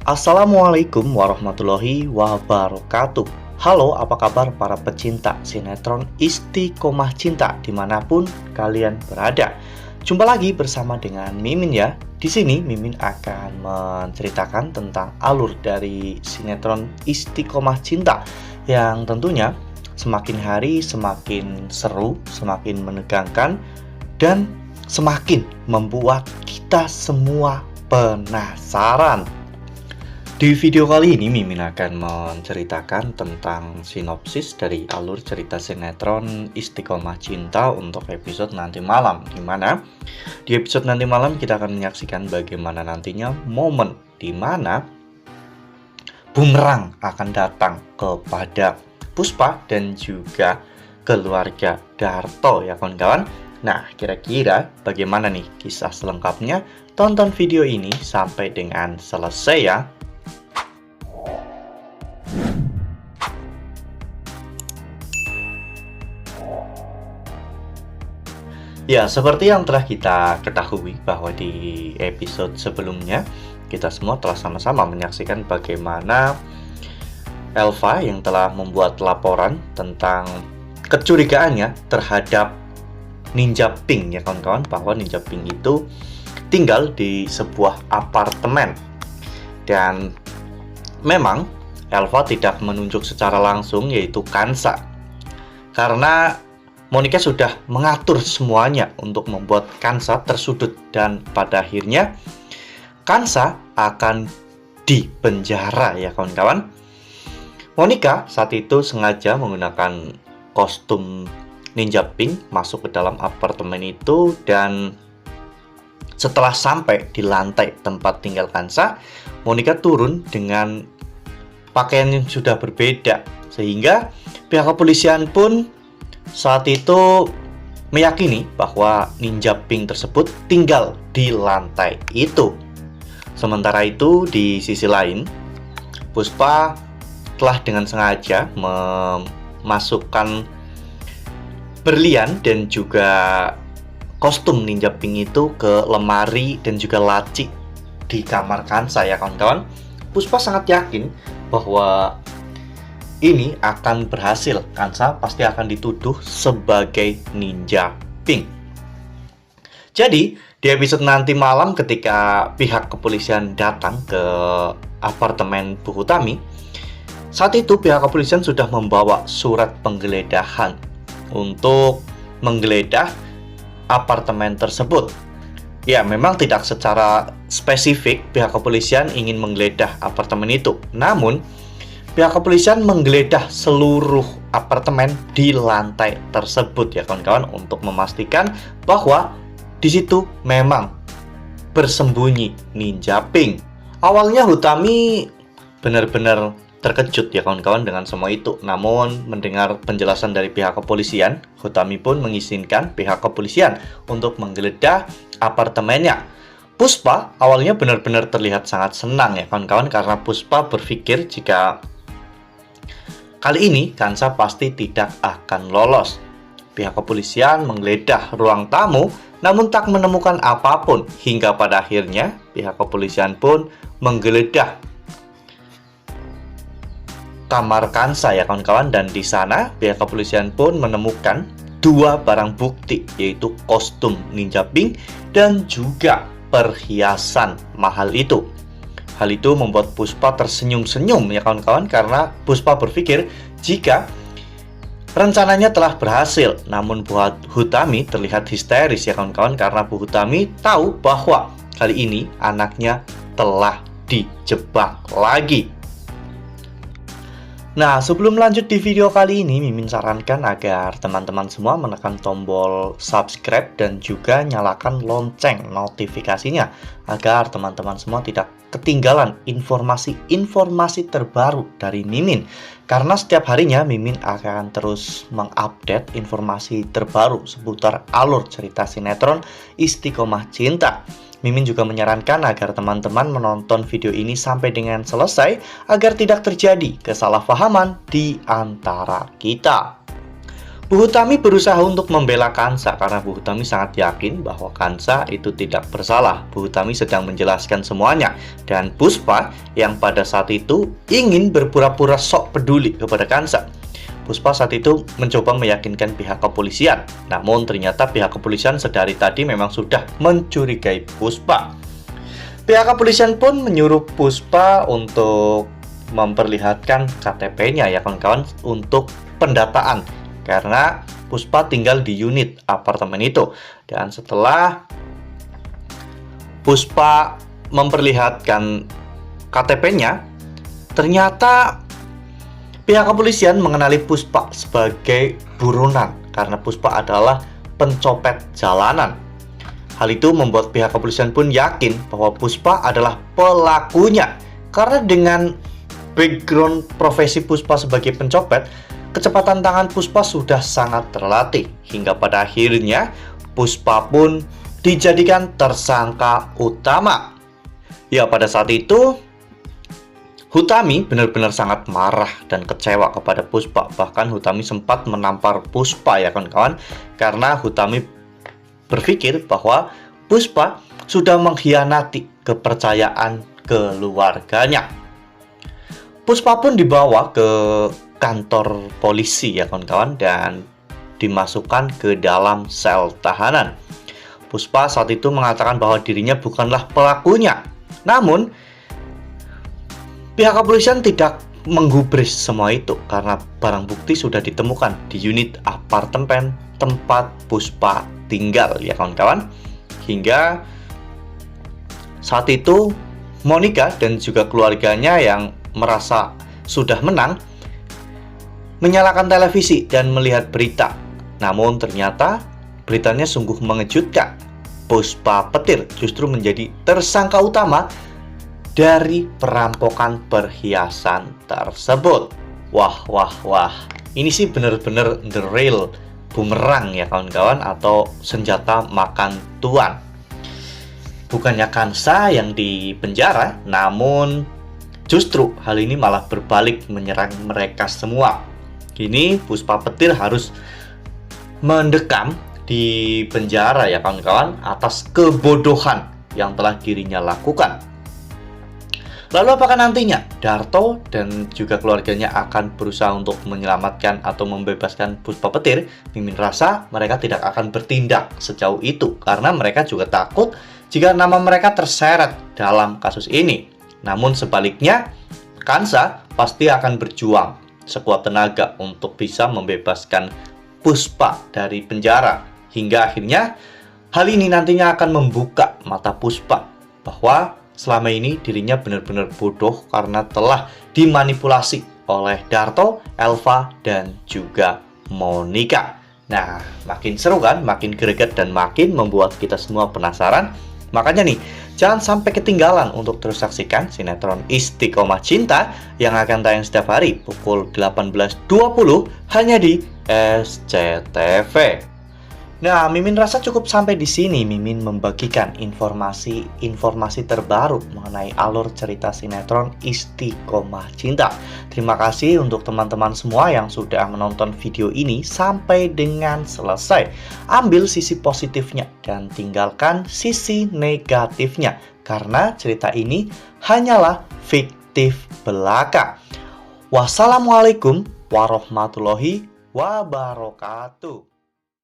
Assalamualaikum warahmatullahi wabarakatuh. Halo, apa kabar para pecinta sinetron Istiqomah Cinta dimanapun kalian berada? Jumpa lagi bersama dengan Mimin ya. Di sini Mimin akan menceritakan tentang alur dari sinetron Istiqomah Cinta yang tentunya semakin hari semakin seru, semakin menegangkan, dan semakin membuat kita semua penasaran. Di video kali ini Mimin akan menceritakan tentang sinopsis dari alur cerita sinetron Istiqomah Cinta untuk episode nanti malam, di mana di episode nanti malam kita akan menyaksikan bagaimana nantinya momen di mana bumerang akan datang kepada Puspa dan juga keluarga Darto ya kawan-kawan. Nah, kira-kira bagaimana nih kisah selengkapnya? Tonton video ini sampai dengan selesai ya. Ya, seperti yang telah kita ketahui bahwa di episode sebelumnya kita semua telah sama-sama menyaksikan bagaimana Elva yang telah membuat laporan tentang kecurigaannya terhadap Ninja Pink ya kawan-kawan, bahwa Ninja Pink itu tinggal di sebuah apartemen. Dan memang Elva tidak menunjuk secara langsung yaitu Kansa, karena Monica sudah mengatur semuanya untuk membuat Kansa tersudut, dan pada akhirnya Kansa akan dipenjara ya kawan-kawan. Monica saat itu sengaja menggunakan kostum Ninja Pink masuk ke dalam apartemen itu, dan setelah sampai di lantai tempat tinggal Kansa, Monica turun dengan pakaian yang sudah berbeda, sehingga pihak kepolisian pun saat itu meyakini bahwa Ninja Pink tersebut tinggal di lantai itu. Sementara itu di sisi lain, Puspa telah dengan sengaja memasukkan berlian dan juga kostum Ninja Pink itu ke lemari dan juga laci di kamar Kansa ya kawan-kawan. Puspa sangat yakin bahwa ini akan berhasil. Kansa pasti akan dituduh sebagai Ninja Pink. Jadi, di episode nanti malam ketika pihak kepolisian datang ke apartemen Bu Hutami, saat itu pihak kepolisian sudah membawa surat penggeledahan untuk menggeledah apartemen tersebut. Ya, memang tidak secara spesifik pihak kepolisian ingin menggeledah apartemen itu. Namun, pihak kepolisian menggeledah seluruh apartemen di lantai tersebut ya kawan-kawan, untuk memastikan bahwa di situ memang bersembunyi Ninja Pink. Awalnya Hutami benar-benar terkejut ya kawan-kawan dengan semua itu. Namun mendengar penjelasan dari pihak kepolisian, Hutami pun mengizinkan pihak kepolisian untuk menggeledah apartemennya. Puspa awalnya benar-benar terlihat sangat senang ya kawan-kawan, karena Puspa berpikir jika kali ini Kansa pasti tidak akan lolos. Pihak kepolisian menggeledah ruang tamu, namun tak menemukan apapun, hingga pada akhirnya pihak kepolisian pun menggeledah kamar Kansa ya kawan-kawan, dan di sana pihak kepolisian pun menemukan dua barang bukti, yaitu kostum Ninja Pink dan juga perhiasan mahal itu. Hal itu membuat Puspa tersenyum-senyum ya kawan-kawan, karena Puspa berpikir jika rencananya telah berhasil. Namun Bu Hutami terlihat histeris ya kawan-kawan, karena Bu Hutami tahu bahwa kali ini anaknya telah dijebak lagi. Nah, sebelum lanjut di video kali ini, Mimin sarankan agar teman-teman semua menekan tombol subscribe dan juga nyalakan lonceng notifikasinya, agar teman-teman semua tidak ketinggalan informasi-informasi terbaru dari Mimin. Karena setiap harinya Mimin akan terus mengupdate informasi terbaru seputar alur cerita sinetron Istiqomah Cinta. Mimin juga menyarankan agar teman-teman menonton video ini sampai dengan selesai agar tidak terjadi kesalahpahaman di antara kita. Bu Hutami berusaha untuk membela Kansa karena Bu Hutami sangat yakin bahwa Kansa itu tidak bersalah. Bu Hutami sedang menjelaskan semuanya, dan Puspa yang pada saat itu ingin berpura-pura sok peduli kepada Kansa. Puspa saat itu mencoba meyakinkan pihak kepolisian, namun ternyata pihak kepolisian sedari tadi memang sudah mencurigai Puspa. Pihak kepolisian pun menyuruh Puspa untuk memperlihatkan KTP-nya ya kawan-kawan untuk pendataan, karena Puspa tinggal di unit apartemen itu. Dan setelah Puspa memperlihatkan KTP-nya, ternyata pihak kepolisian mengenali Puspa sebagai buronan karena Puspa adalah pencopet jalanan. Hal itu membuat pihak kepolisian pun yakin bahwa Puspa adalah pelakunya, karena dengan background profesi Puspa sebagai pencopet, kecepatan tangan Puspa sudah sangat terlatih, hingga pada akhirnya Puspa pun dijadikan tersangka utama. Ya, pada saat itu Hutami benar-benar sangat marah dan kecewa kepada Puspa. Bahkan Hutami sempat menampar Puspa ya kawan-kawan, karena Hutami berpikir bahwa Puspa sudah mengkhianati kepercayaan keluarganya. Puspa pun dibawa ke kantor polisi ya kawan-kawan dan dimasukkan ke dalam sel tahanan. Puspa saat itu mengatakan bahwa dirinya bukanlah pelakunya. Namun pihak kepolisian tidak menggubris semua itu karena barang bukti sudah ditemukan di unit apartemen tempat Puspa tinggal ya kawan-kawan. Hingga saat itu Monica dan juga keluarganya yang merasa sudah menang menyalakan televisi dan melihat berita. Namun ternyata beritanya sungguh mengejutkan. Puspa Petir justru menjadi tersangka utama dari perampokan perhiasan tersebut. Wah. Ini sih benar-benar the real bumerang ya kawan-kawan, atau senjata makan tuan. Bukannya Kansa yang dipenjara, namun justru hal ini malah berbalik menyerang mereka semua. Kini Puspa Petir harus mendekam di penjara ya kawan-kawan atas kebodohan yang telah dirinya lakukan. Lalu apakah nantinya Darto dan juga keluarganya akan berusaha untuk menyelamatkan atau membebaskan Puspa Petir? Mimin rasa mereka tidak akan bertindak sejauh itu karena mereka juga takut jika nama mereka terseret dalam kasus ini. Namun sebaliknya, Kansa pasti akan berjuang sekuat tenaga untuk bisa membebaskan Puspa dari penjara. Hingga akhirnya hal ini nantinya akan membuka mata Puspa bahwa selama ini dirinya benar-benar bodoh karena telah dimanipulasi oleh Darto, Elva, dan juga Monica. Nah, makin seru kan, makin greget dan makin membuat kita semua penasaran. Makanya nih, jangan sampai ketinggalan untuk terus saksikan sinetron Istiqomah Cinta yang akan tayang setiap hari pukul 18.20 hanya di SCTV. Nah, Mimin rasa cukup sampai di sini. Mimin membagikan informasi terbaru mengenai alur cerita sinetron Istiqomah Cinta. Terima kasih untuk teman-teman semua yang sudah menonton video ini sampai dengan selesai. Ambil sisi positifnya dan tinggalkan sisi negatifnya, karena cerita ini hanyalah fiktif belaka. Wassalamualaikum warahmatullahi wabarakatuh.